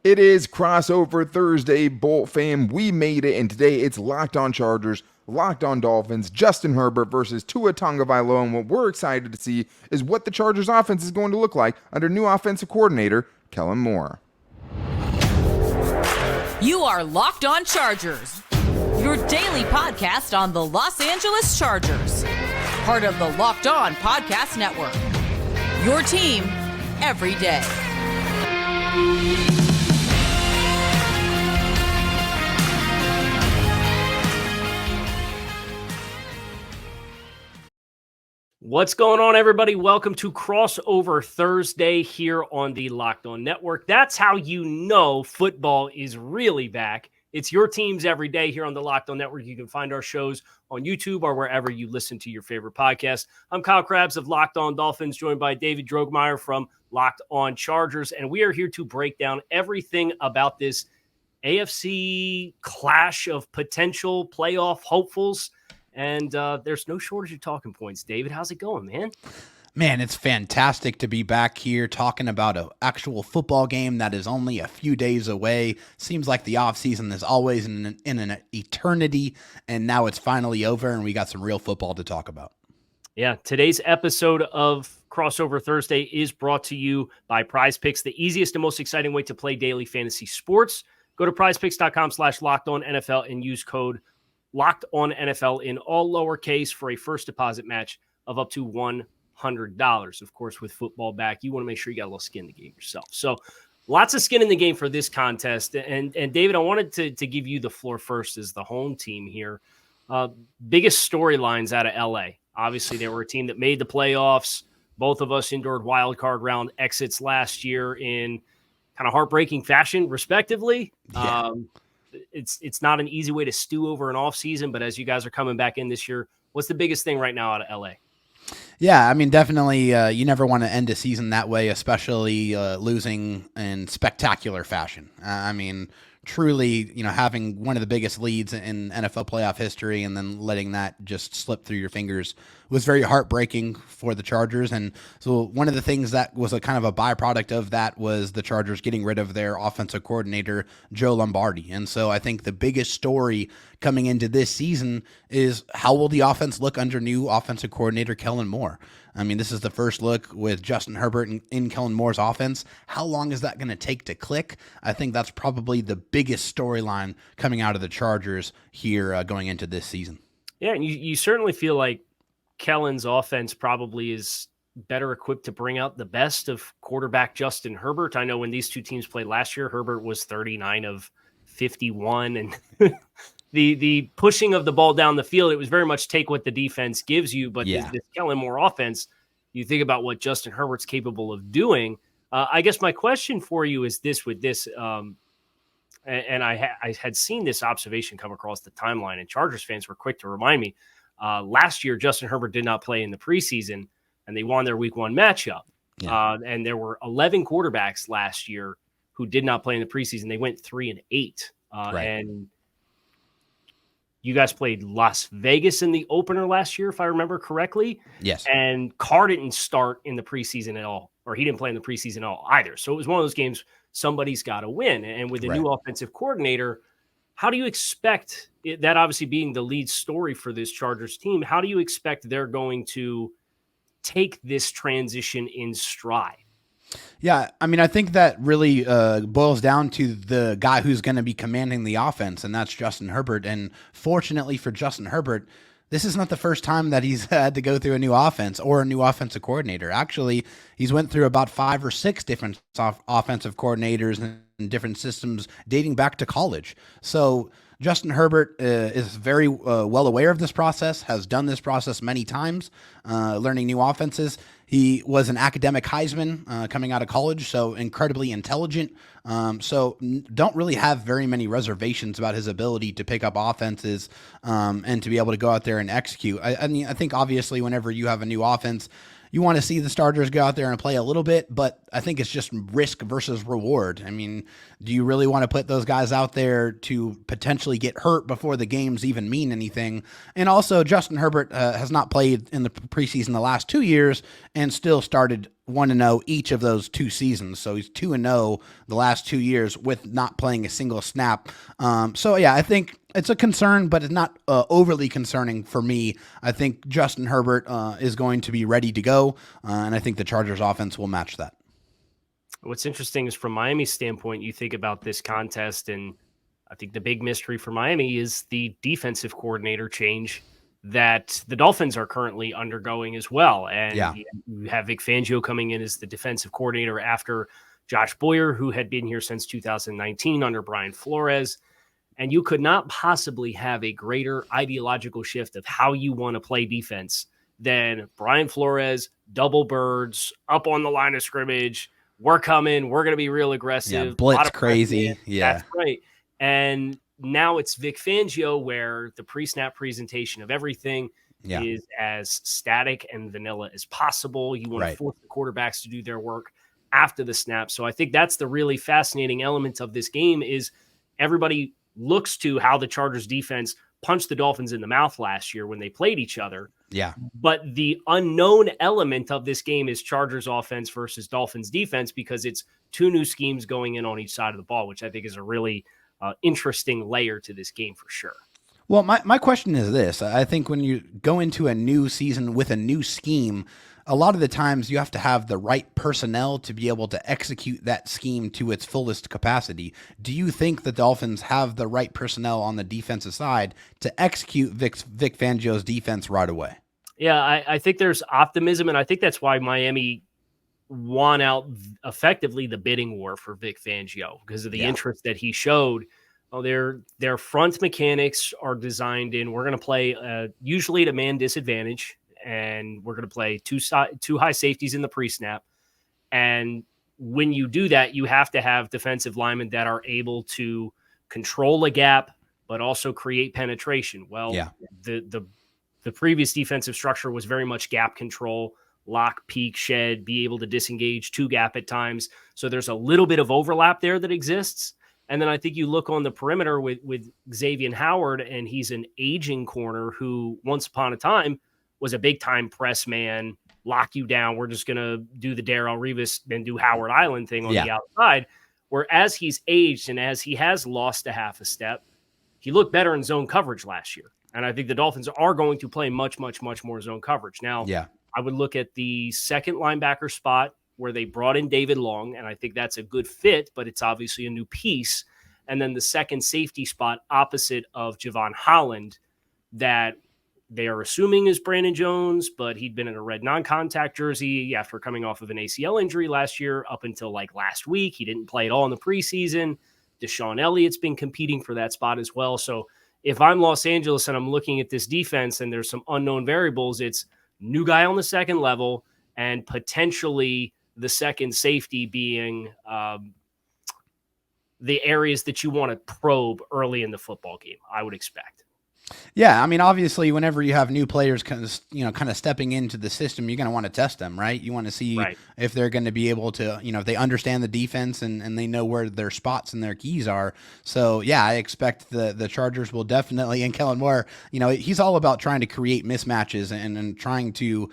It is crossover Thursday, Bolt fam. We made it, and today it's Locked On Chargers, Locked On Dolphins, Justin Herbert versus Tua Tagovailoa. And what we're excited to see is what the Chargers offense is going to look like under new offensive coordinator Kellen Moore. You are Locked On Chargers, your daily podcast on the Los Angeles Chargers, part of the Locked On Podcast Network. Your team every day. What's going on, everybody? Welcome to Crossover Thursday here on the Locked On Network. That's how you know football is really back. It's your teams every day here on the Locked On Network. You can find our shows on YouTube or wherever you listen to your favorite podcast. I'm Kyle Krabs of Locked On Dolphins, joined by David Droegemeier from Locked On Chargers, and we are here to break down everything about this AFC clash of potential playoff hopefuls. And there's no shortage of talking points. David, how's it going, man? Man, it's fantastic to be back here talking about an actual football game that is only a few days away. Seems like the offseason is always in an eternity, and now it's finally over, and we got some real football to talk about. Yeah, today's episode of Crossover Thursday is brought to you by Prize Picks, the easiest and most exciting way to play daily fantasy sports. Go to prizepicks.com/LockedOnNFL and use code Locked On NFL in all lowercase for a first deposit match of up to $100. Of course, with football back, you want to make sure you got a little skin in the game yourself. So lots of skin in the game for this contest. And David, I wanted to give you the floor first as the home team here. Biggest storylines out of LA. Obviously, they were a team that made the playoffs. Both of us endured wild card round exits last year in kind of heartbreaking fashion, respectively. Yeah. It's not an easy way to stew over an offseason, but as you guys are coming back in this year, what's the biggest thing right now out of LA? Yeah, I mean, definitely you never want to end a season that way, especially losing in spectacular fashion. I mean, truly, having one of the biggest leads in NFL playoff history and then letting that just slip through your fingers was very heartbreaking for the Chargers. And so one of the things that was a kind of a byproduct of that was the Chargers getting rid of their offensive coordinator, Joe Lombardi. And so I think the biggest story coming into this season is how will the offense look under new offensive coordinator Kellen Moore? I mean, this is the first look with Justin Herbert in Kellen Moore's offense. How long is that going to take to click? I think that's probably the biggest storyline coming out of the Chargers here going into this season. Yeah, and you certainly feel like Kellen's offense probably is better equipped to bring out the best of quarterback Justin Herbert. I know when these two teams played last year, Herbert was 39 of 51, and the pushing of the ball down the field, it was very much take what the defense gives you. But this Kellen Moore offense, you think about what Justin Herbert's capable of doing. I guess my question for you is this with this, and I had seen this observation come across the timeline, and Chargers fans were quick to remind me. Last year, Justin Herbert did not play in the preseason, and they won their week one matchup. Yeah. And there were 11 quarterbacks last year who did not play in the preseason. They went 3-8. Right. And you guys played Las Vegas in the opener last year, if I remember correctly. Yes. And Carr didn't start in the preseason at all, or he didn't play in the preseason at all either. So it was one of those games somebody's got to win. And with a new offensive coordinator, how do you expect that, obviously being the lead story for this Chargers team, how do you expect they're going to take this transition in stride? Yeah, I mean, I think that really boils down to the guy who's going to be commanding the offense, and that's Justin Herbert. And fortunately for Justin Herbert, this is not the first time that he's had to go through a new offense or a new offensive coordinator. Actually, he's went through about 5 or 6 different offensive coordinators and different systems dating back to college. So Justin Herbert is very well aware of this process, has done this process many times, learning new offenses. He was an academic Heisman coming out of college, so incredibly intelligent. So don't really have very many reservations about his ability to pick up offenses and to be able to go out there and execute. I mean, I think obviously whenever you have a new offense, you want to see the starters go out there and play a little bit, but I think it's just risk versus reward. I mean, do you really want to put those guys out there to potentially get hurt before the games even mean anything? And also, Justin Herbert has not played in the preseason the last 2 years and still started 1-0 each of those 2 seasons. So he's 2-0 the last 2 years with not playing a single snap. So yeah, I think it's a concern, but it's not overly concerning for me. I think Justin Herbert is going to be ready to go, and I think the Chargers offense will match that. What's interesting is from Miami's standpoint, you think about this contest, and I think the big mystery for Miami is the defensive coordinator change that the Dolphins are currently undergoing as well. And you have Vic Fangio coming in as the defensive coordinator after Josh Boyer, who had been here since 2019 under Brian Flores. And you could not possibly have a greater ideological shift of how you want to play defense than Brian Flores, double birds, up on the line of scrimmage. We're coming. We're going to be real aggressive. Yeah, blitz crazy. Yeah. That's right. And now it's Vic Fangio, where the pre-snap presentation of everything is as static and vanilla as possible. You want to force the quarterbacks to do their work after the snap. So I think that's the really fascinating element of this game is everybody looks to how the Chargers defense punched the Dolphins in the mouth last year when they played each other. Yeah. But the unknown element of this game is Chargers offense versus Dolphins defense, because it's 2 new schemes going in on each side of the ball, which I think is a really interesting layer to this game for sure. Well, my question is this. I think when you go into a new season with a new scheme, a lot of the times you have to have the right personnel to be able to execute that scheme to its fullest capacity. Do you think the Dolphins have the right personnel on the defensive side to execute Vic Fangio's defense right away? Yeah, I think there's optimism, and I think that's why Miami won out effectively the bidding war for Vic Fangio because of the interest that he showed. Oh, their front mechanics are designed in. We're going to play usually at a man disadvantage, and we're going to play two high safeties in the pre-snap. And when you do that, you have to have defensive linemen that are able to control a gap, but also create penetration. Well, the previous defensive structure was very much gap control, lock, peek, shed, be able to disengage, 2-gap at times. So there's a little bit of overlap there that exists. And then I think you look on the perimeter with Xavier Howard, and he's an aging corner who once upon a time was a big-time press man, lock you down. We're just going to do the Darrelle Revis and do Howard Island thing on the outside. Whereas he's aged and as he has lost a half a step, he looked better in zone coverage last year. And I think the Dolphins are going to play much, much, much more zone coverage. Now, I would look at the second linebacker spot where they brought in David Long, and I think that's a good fit, but it's obviously a new piece. And then the second safety spot opposite of Javon Holland that they are assuming is Brandon Jones, but he'd been in a red non-contact jersey after coming off of an ACL injury last year up until like last week. He didn't play at all in the preseason. Deshaun Elliott's been competing for that spot as well. So if I'm Los Angeles and I'm looking at this defense and there's some unknown variables, it's new guy on the second level and potentially the second safety being the areas that you want to probe early in the football game, I would expect. Yeah, I mean, obviously, whenever you have new players kind of stepping into the system, you're going to want to test them, right? You want to see if they're going to be able to, if they understand the defense and they know where their spots and their keys are. So, yeah, I expect the Chargers will definitely, and Kellen Moore, he's all about trying to create mismatches and trying to,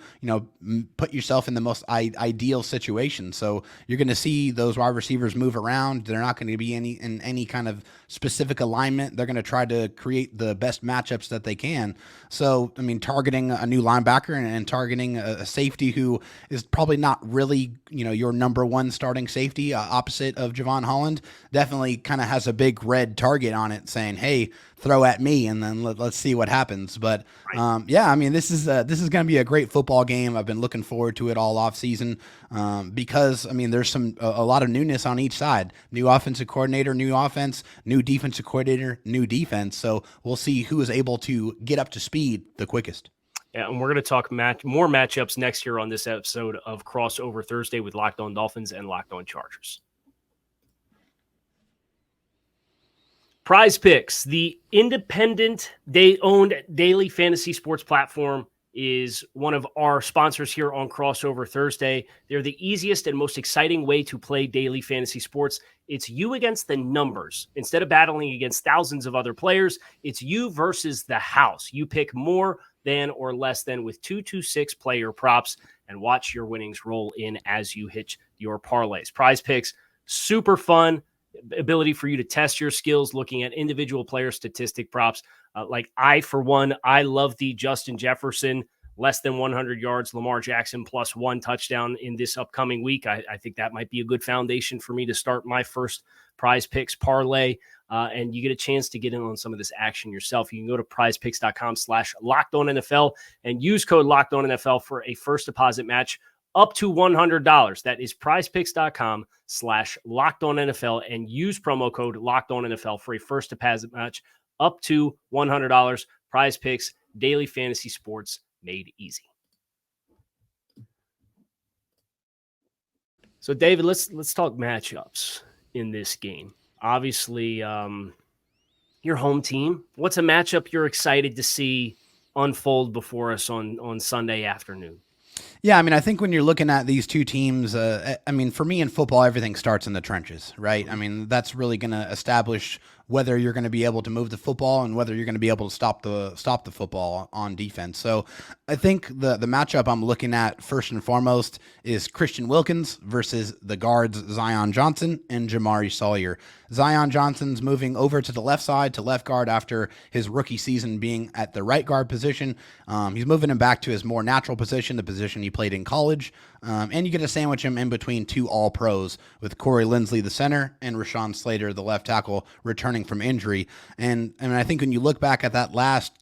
put yourself in the most ideal situation. So you're going to see those wide receivers move around. They're not going to be in any kind of specific alignment. They're going to try to create the best matchups that they can. So, I mean, targeting a new linebacker and targeting a safety who is probably not really, your number one starting safety opposite of Javon Holland definitely kind of has a big red target on it saying, hey, throw at me, and then let's see what happens. But I mean, this is going to be a great football game. I've been looking forward to it all off season because I mean, there's a lot of newness on each side. New offensive coordinator, new offense, new defensive coordinator, new defense. So we'll see who is able to get up to speed the quickest. Yeah, and we're going to talk more matchups next year on this episode of Crossover Thursday with Locked On Dolphins and Locked On Chargers. Prize Picks, the independent, owned daily fantasy sports platform, is one of our sponsors here on Crossover Thursday. They're the easiest and most exciting way to play daily fantasy sports. It's you against the numbers. Instead of battling against thousands of other players, it's you versus the house. You pick more than or less than with 2 to 6 player props and watch your winnings roll in as you hit your parlays. Prize Picks, super fun. Ability for you to test your skills looking at individual player statistic props. For one, I love the Justin Jefferson less than 100 yards, Lamar Jackson plus 1 touchdown in this upcoming week. I think that might be a good foundation for me to start my first Prize Picks parlay. And you get a chance to get in on some of this action yourself. You can go to prizepicks.com/LockedOnNFL and use code LockedOnNFL for a first deposit match up to $100. That is prizepicks.com/LockedOnNFL and use promo code LockedOnNFL for a first deposit match up to $100. Prize Picks, daily fantasy sports made easy. So, David, let's talk matchups in this game. Obviously, your home team. What's a matchup you're excited to see unfold before us on Sunday afternoon? Yeah, I mean, I think when you're looking at these two teams, for me in football, everything starts in the trenches, right? I mean, that's really going to establish whether you're going to be able to move the football and whether you're going to be able to stop the football on defense. So I think the matchup I'm looking at first and foremost is Christian Wilkins versus the guards Zion Johnson and Jamari Sawyer. Zion Johnson's moving over to the left side to left guard after his rookie season being at the right guard position. He's moving him back to his more natural position, the position he played in college. And you get to sandwich him in between two all-pros with Corey Linsley, the center, and Rashawn Slater, the left tackle, returning from injury. And I think when you look back at that last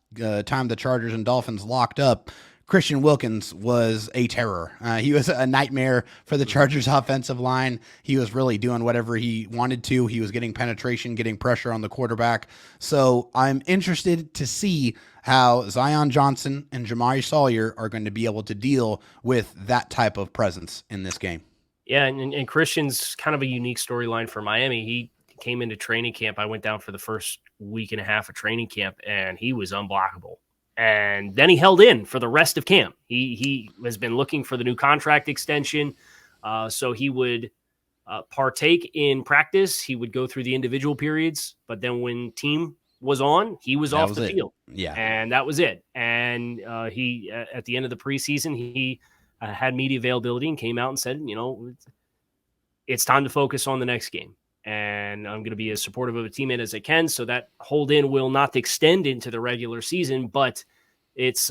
time the Chargers and Dolphins locked up, Christian Wilkins was a terror. He was a nightmare for the Chargers offensive line. He was really doing whatever he wanted to. He was getting penetration, getting pressure on the quarterback. So I'm interested to see how Zion Johnson and Jamari Sawyer are going to be able to deal with that type of presence in this game. Yeah, and Christian's kind of a unique storyline for Miami. He came into training camp. I went down for the first week and a half of training camp, and he was unblockable. And then he held in for the rest of camp. He has been looking for the new contract extension. So he would partake in practice. He would go through the individual periods. But then when team was on, he was off the field. Yeah. And that was it. And he at the end of the preseason, he had media availability and came out and said, it's time to focus on the next game. And I'm going to be as supportive of a teammate as I can. So that hold in will not extend into the regular season, but it's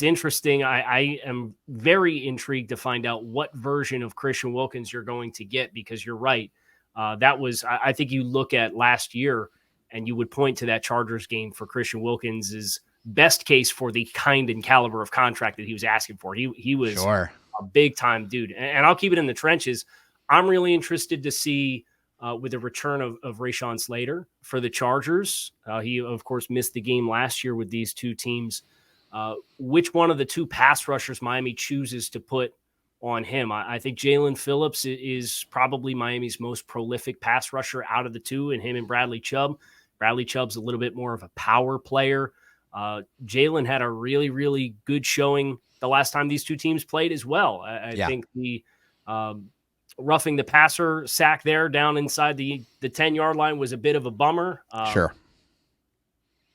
interesting. I am very intrigued to find out what version of Christian Wilkins you're going to get, because you're right. I think you look at last year and you would point to that Chargers game for Christian Wilkins' best case for the kind and caliber of contract that he was asking for. He was a big time dude. And I'll keep it in the trenches. I'm really interested to see with the return of Rashawn Slater for the Chargers. He, of course, missed the game last year with these two teams. Which one of the two pass rushers Miami chooses to put on him? I think Jaelan Phillips is probably Miami's most prolific pass rusher out of the two, and him and Bradley Chubb. Bradley Chubb's a little bit more of a power player. Jaelan had a really, really good showing the last time these two teams played as well. I think the roughing the passer sack there down inside the 10-yard line was a bit of a bummer. Sure.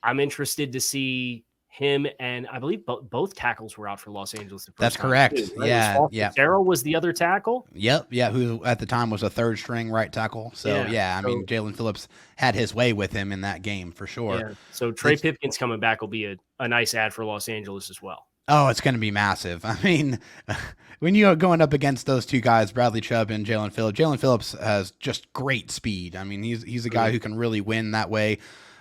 I'm interested to see him, and I believe both tackles were out for Los Angeles. That's correct. Too, right? Yeah. Sarah was the other tackle. Yep. Yeah. Who at the time was a third string right tackle. So Jaelan Phillips had his way with him in that game for sure. Yeah. So Trey Pipkins coming back will be a nice ad for Los Angeles as well. Oh, it's going to be massive. I mean, when you're going up against those two guys, Bradley Chubb and Jaelan Phillips has just great speed. I mean, he's a guy who can really win that way.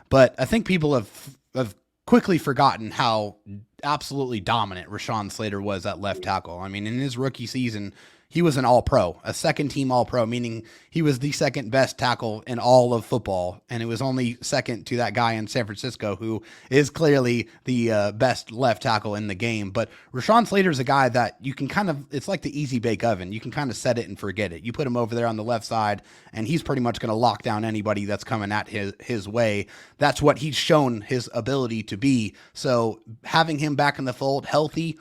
But I think people have quickly forgotten how absolutely dominant Rashawn Slater was at left tackle. I mean, in his rookie season, he was an all-pro, a second-team all-pro, meaning he was the second best tackle in all of football, and it was only second to that guy in San Francisco who is clearly the best left tackle in the game. But Rashawn Slater is a guy that you can kind of, it's like the easy bake oven. You can kind of set it and forget it. You put him over there on the left side, and he's pretty much going to lock down anybody that's coming at his way. That's what he's shown his ability to be. So having him back in the fold, healthy,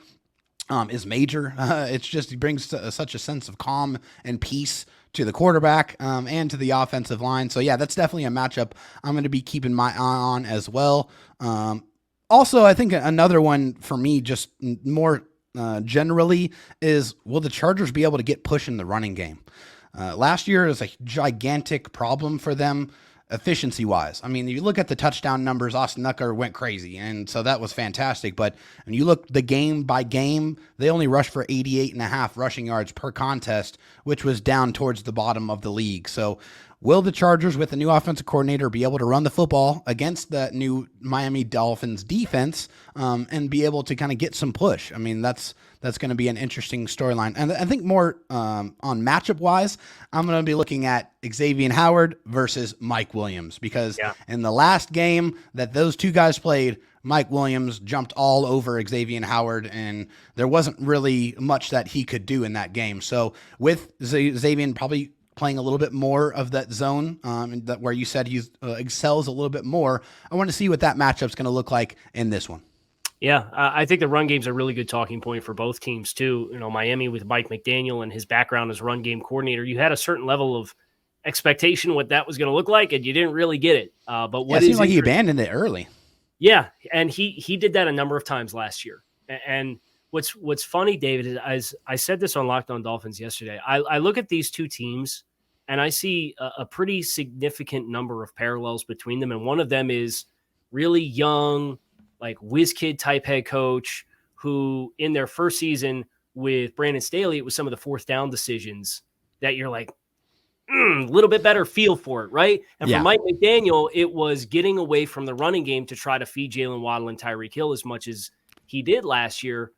is major. It's just, he brings such a sense of calm and peace to the quarterback and to the offensive line. So yeah, that's definitely a matchup I'm going to be keeping my eye on as well. Also, I think another one for me, just more generally, is will the Chargers be able to get push in the running game? Last year was a gigantic problem for them efficiency-wise. I mean, you look at the touchdown numbers, Austin Eckler went crazy, and so that was fantastic. But when you look the game by game, they only rushed for 88.5 rushing yards per contest, which was down towards the bottom of the league. So will the Chargers, with the new offensive coordinator, be able to run the football against the new Miami Dolphins defense and be able to kind of get some push? I mean, that's going to be an interesting storyline. And I think more on matchup-wise, I'm going to be looking at Xavier Howard versus Mike Williams, because in the last game that those two guys played, Mike Williams jumped all over Xavier Howard, and there wasn't really much that he could do in that game. So with Xavier probably playing a little bit more of that zone, that where you said he excels a little bit more, I want to see what that matchup's going to look like in this one. Yeah, I think the run game's a really good talking point for both teams too. You know, Miami with Mike McDaniel and his background as run game coordinator, you had a certain level of expectation what that was going to look like, and you didn't really get it. But what it seems like he abandoned it early. Yeah, and he did that a number of times last year. And what's funny, David, is I said this on Locked On Dolphins yesterday. I look at these two teams, and I see a pretty significant number of parallels between them, and one of them is really young, like whiz kid type head coach who in their first season with Brandon Staley, it was some of the fourth down decisions that you're like, a little bit better feel for it, right? And for Mike McDaniel, it was getting away from the running game to try to feed Jalen Waddle and Tyreek Hill as much as he did last year.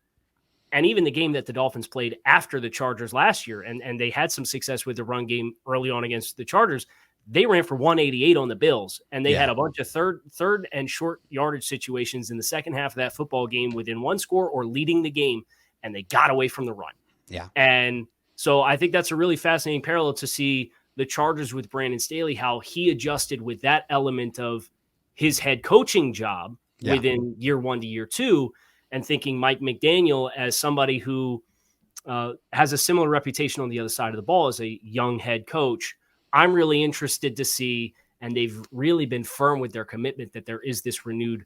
And even the game that the Dolphins played after the Chargers last year, and they had some success with the run game early on against the Chargers, they ran for 188 on the Bills, and they had a bunch of third and short yardage situations in the second half of that football game within one score or leading the game, and they got away from the run. Yeah. And so I think that's a really fascinating parallel to see the Chargers with Brandon Staley, how he adjusted with that element of his head coaching job within year one to year two, and thinking Mike McDaniel as somebody who has a similar reputation on the other side of the ball as a young head coach. I'm really interested to see, and they've really been firm with their commitment that there is this renewed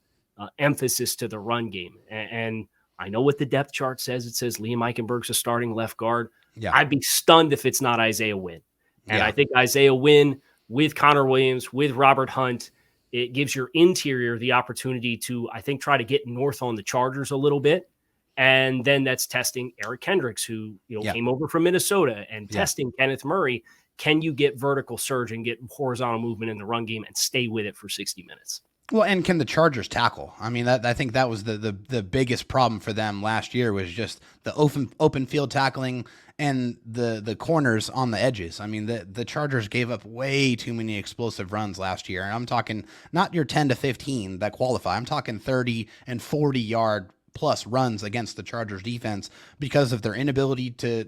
emphasis to the run game. And I know what the depth chart says. It says Liam Eichenberg's a starting left guard. Yeah. I'd be stunned if it's not Isaiah Wynn. And I think Isaiah Wynn with Connor Williams, with Robert Hunt, it gives your interior the opportunity to, I think, try to get north on the Chargers a little bit. And then that's testing Eric Kendricks, who came over from Minnesota, and testing Kenneth Murray. Can you get vertical surge and get horizontal movement in the run game and stay with it for 60 minutes? Well, and can the Chargers tackle? I mean, I think that was the biggest problem for them last year, was just the open field tackling and the corners on the edges. I mean, the Chargers gave up way too many explosive runs last year. And I'm talking not your 10 to 15 that qualify. I'm talking 30 and 40 yard plus runs against the Chargers defense because of their inability to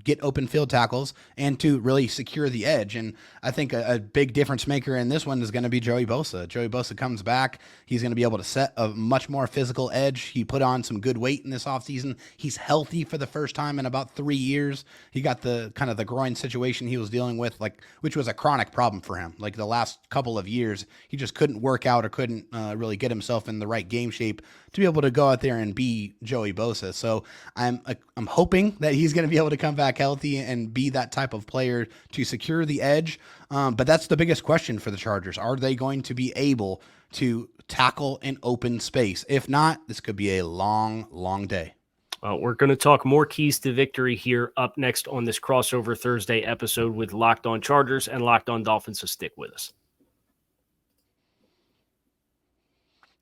get open field tackles and to really secure the edge. And I think a big difference maker in this one is going to be Joey Bosa. Joey Bosa comes back. He's going to be able to set a much more physical edge. He put on some good weight in this offseason. He's healthy for the first time in about 3 years. He got the kind of the groin situation he was dealing with, which was a chronic problem for him. Like the last couple of years, he just couldn't work out or couldn't really get himself in the right game shape to be able to go out there and be Joey Bosa. So I'm hoping that he's going to be able to come back healthy and be that type of player to secure the edge. But that's the biggest question for the Chargers. Are they going to be able to tackle in open space? If not, this could be a long, long day. We're going to talk more keys to victory here up next on this crossover Thursday episode with Locked On Chargers and Locked On Dolphins, so stick with us.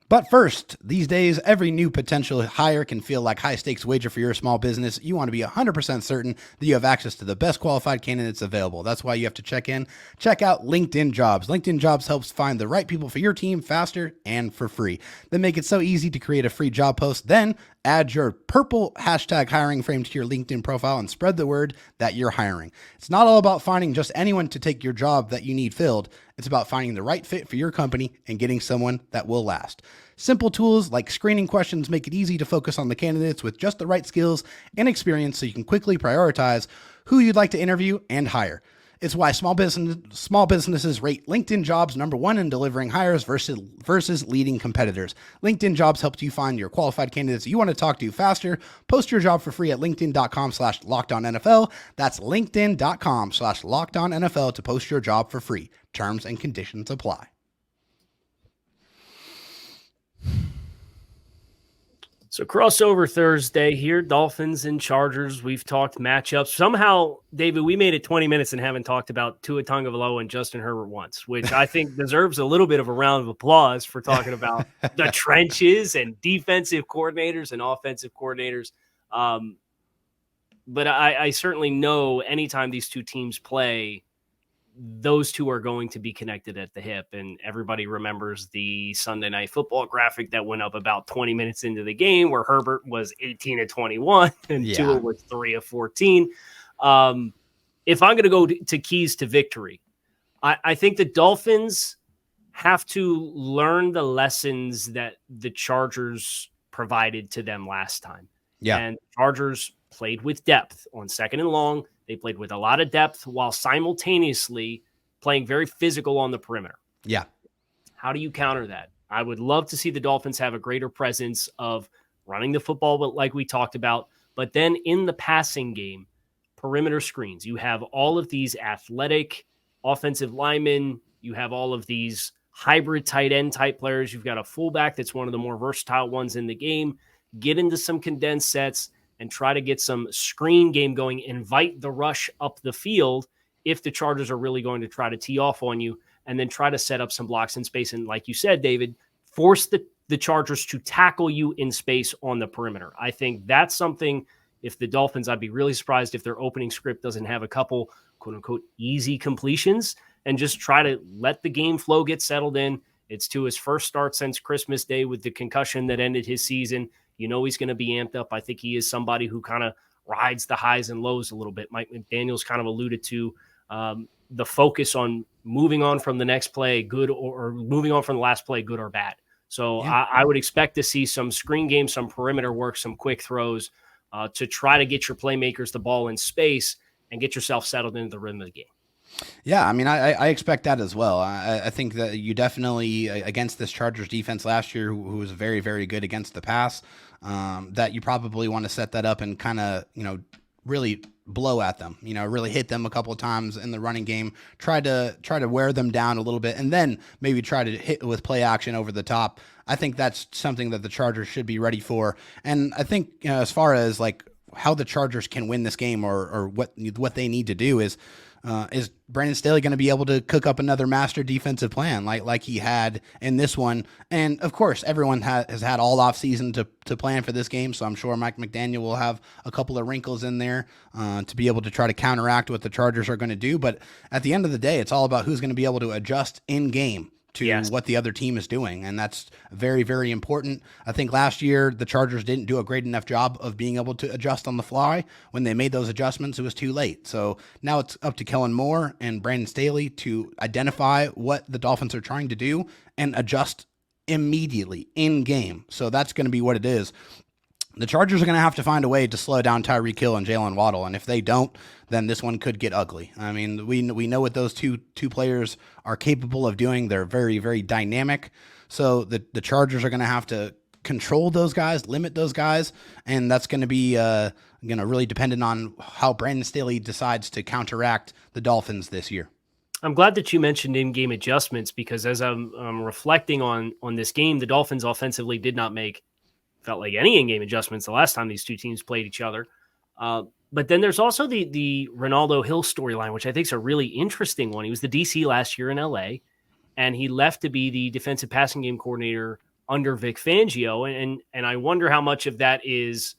But first, these days, every new potential hire can feel like high-stakes wager for your small business. You want to be 100% certain that you have access to the best qualified candidates available. That's why you have to check out LinkedIn Jobs. LinkedIn Jobs helps find the right people for your team faster and for free. They make it so easy to create a free job post, then add your purple hashtag hiring frame to your LinkedIn profile and spread the word that you're hiring. It's not all about finding just anyone to take your job that you need filled. It's about finding the right fit for your company and getting someone that will last. Simple tools like screening questions make it easy to focus on the candidates with just the right skills and experience so you can quickly prioritize who you'd like to interview and hire. It's why small businesses rate LinkedIn Jobs #1 in delivering hires versus leading competitors. LinkedIn Jobs helps you find your qualified candidates you want to talk to faster. Post your job for free at linkedin.com/LockedOnNFL. That's linkedin.com/LockedOnNFL to post your job for free. Terms and conditions apply. So crossover Thursday here, Dolphins and Chargers. We've talked matchups. Somehow, David, we made it 20 minutes and haven't talked about Tua Tagovailoa and Justin Herbert once, which I think deserves a little bit of a round of applause for talking about the trenches and defensive coordinators and offensive coordinators. But I certainly know anytime these two teams play, those two are going to be connected at the hip. And everybody remembers the Sunday Night Football graphic that went up about 20 minutes into the game where Herbert was 18 of 21 and Tua was 3 of 14. If I'm going to go to keys to victory, I think the Dolphins have to learn the lessons that the Chargers provided to them last time. Yeah. And Chargers played with depth on second and long. They played with a lot of depth while simultaneously playing very physical on the perimeter. Yeah. How do you counter that? I would love to see the Dolphins have a greater presence of running the football, but like we talked about, but then in the passing game, perimeter screens. You have all of these athletic offensive linemen. You have all of these hybrid tight end type players. You've got a fullback that's one of the more versatile ones in the game. Get into some condensed sets and try to get some screen game going, invite the rush up the field if the Chargers are really going to try to tee off on you, and then try to set up some blocks in space. And like you said, David, force the Chargers to tackle you in space on the perimeter. I think that's something, if the Dolphins, I'd be really surprised if their opening script doesn't have a couple, quote-unquote, easy completions, and just try to let the game flow get settled in. It's to his first start since Christmas Day with the concussion that ended his season. You know he's going to be amped up. I think he is somebody who kind of rides the highs and lows a little bit. Mike McDaniel's kind of alluded to the focus on moving on from the next play, good or moving on from the last play, good or bad. So yeah. I would expect to see some screen game, some perimeter work, some quick throws to try to get your playmakers the ball in space and get yourself settled into the rhythm of the game. Yeah, I mean, I expect that as well. I think that you definitely, against this Chargers defense last year, who was very, very good against the pass, that you probably want to set that up and kind of, really blow at them, really hit them a couple of times in the running game, try to wear them down a little bit, and then maybe try to hit with play action over the top. I think that's something that the Chargers should be ready for. And I think, as far as like how the Chargers can win this game or what they need to do is Brandon Staley going to be able to cook up another master defensive plan like he had in this one? And of course, everyone has had all off season to plan for this game. So I'm sure Mike McDaniel will have a couple of wrinkles in there to be able to try to counteract what the Chargers are going to do. But at the end of the day, it's all about who's going to be able to adjust in game to what the other team is doing. And that's very, very important. I think last year the Chargers didn't do a great enough job of being able to adjust on the fly. When they made those adjustments, it was too late. So now it's up to Kellen Moore and Brandon Staley to identify what the Dolphins are trying to do and adjust immediately in game. So that's going to be what it is. The Chargers are going to have to find a way to slow down Tyreek Hill and Jaelan Waddle, and if they don't, then this one could get ugly. I mean, we know what those two players are capable of doing. They're very, very dynamic. So the Chargers are going to have to control those guys, limit those guys, and that's going to be really dependent on how Brandon Staley decides to counteract the Dolphins this year. I'm glad that you mentioned in-game adjustments, because as I'm reflecting on this game, the Dolphins offensively did not make felt like any in-game adjustments the last time these two teams played each other. But then there's also the Ronaldo Hill storyline, which I think is a really interesting one. He was the DC last year in LA, and he left to be the defensive passing game coordinator under Vic Fangio. And I wonder how much of that is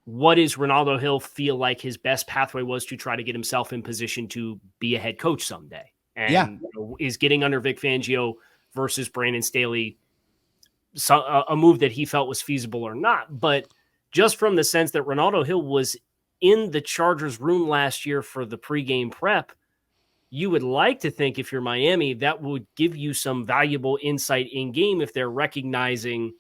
what does Ronaldo Hill feel like his best pathway was to try to get himself in position to be a head coach someday? And is getting under Vic Fangio versus Brandon Staley a move that he felt was feasible or not? But just from the sense that Ronaldo Hill was in the Chargers room last year for the pregame prep, you would like to think if you're Miami, that would give you some valuable insight in game if they're recognizing,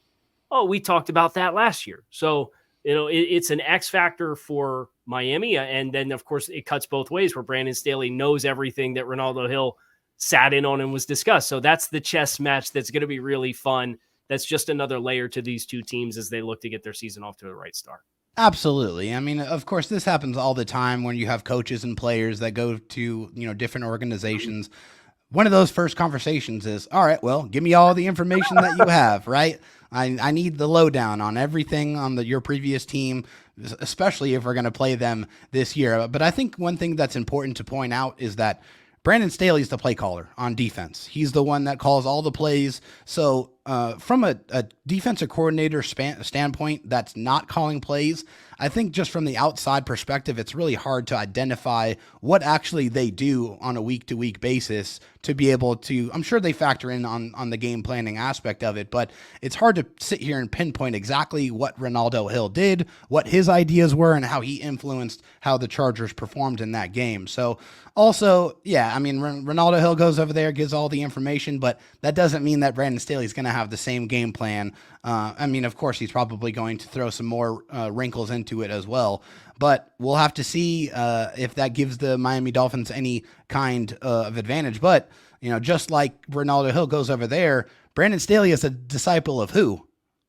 oh, we talked about that last year. So, it's an X factor for Miami. And then, of course, it cuts both ways where Brandon Staley knows everything that Ronaldo Hill sat in on and was discussed. So that's the chess match that's going to be really fun. That's just another layer to these two teams as they look to get their season off to a right start. Absolutely. I mean, of course, this happens all the time when you have coaches and players that go to, different organizations. One of those first conversations is, all right, well, give me all the information that you have, right? I need the lowdown on everything on your previous team, especially if we're going to play them this year. But I think one thing that's important to point out is that Brandon Staley's the play caller on defense. He's the one that calls all the plays. So from a defensive coordinator standpoint that's not calling plays, I think just from the outside perspective, it's really hard to identify what actually they do on a week-to-week basis to be able to, I'm sure they factor in on the game planning aspect of it, but it's hard to sit here and pinpoint exactly what Ronaldo Hill did, what his ideas were, and how he influenced how the Chargers performed in that game. So also, yeah, I mean, Ronaldo Hill goes over there, gives all the information, but that doesn't mean that Brandon Staley's going to have the same game plan. I mean, of course, he's probably going to throw some more wrinkles into it as well, but we'll have to see if that gives the Miami Dolphins any kind of advantage. But, just like Ronaldo Hill goes over there, Brandon Staley is a disciple of who?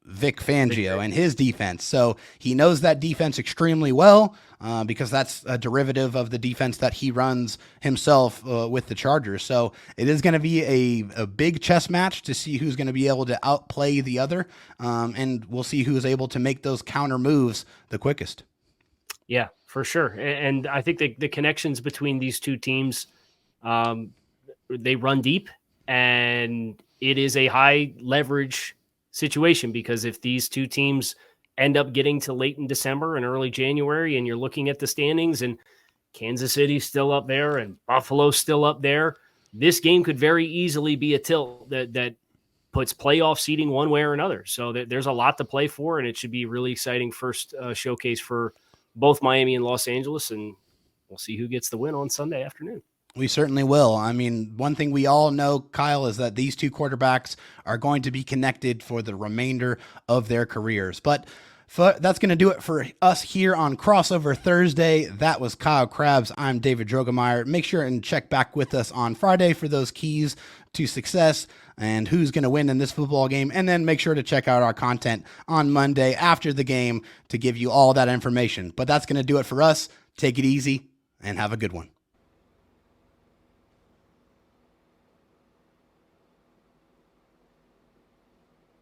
Vic Fangio and his defense. So he knows that defense extremely well because that's a derivative of the defense that he runs himself with the Chargers. So it is going to be a big chess match to see who's going to be able to outplay the other. And we'll see who's able to make those counter moves the quickest. Yeah, for sure. And I think the connections between these two teams, they run deep, and it is a high leverage situation because if these two teams end up getting to late in December and early January and you're looking at the standings and Kansas City's still up there and Buffalo's still up there, this game could very easily be a tilt that puts playoff seeding one way or another. So there's a lot to play for, and it should be a really exciting first showcase for both Miami and Los Angeles, and we'll see who gets the win on Sunday afternoon. We certainly will. I mean, one thing we all know, Kyle, is that these two quarterbacks are going to be connected for the remainder of their careers. But that's going to do it for us here on Crossover Thursday. That was Kyle Krabs. I'm David Droegemeier. Make sure and check back with us on Friday for those keys to success and who's going to win in this football game. And then make sure to check out our content on Monday after the game to give you all that information. But that's going to do it for us. Take it easy and have a good one.